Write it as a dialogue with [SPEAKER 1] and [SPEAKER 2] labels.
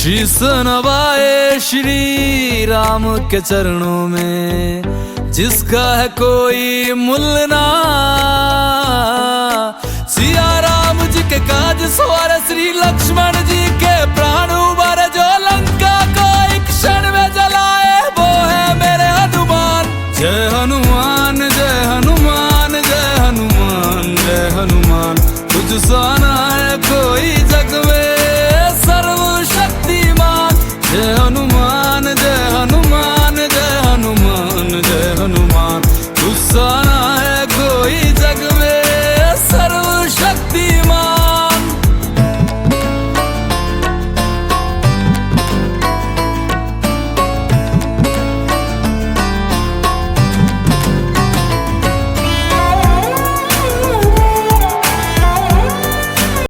[SPEAKER 1] शीस नवाए श्री राम के चरणों में, जिसका है कोई मूल्य ना। सिया राम जी के काज सवारे, श्री लक्ष्मण जी के प्राण उबारे, जो लंका को एक क्षण में जलाए, वो है मेरे हनुमान। जय हनुमान जय हनुमान जय हनुमान जय हनुमान, तुझ सा ना है कोई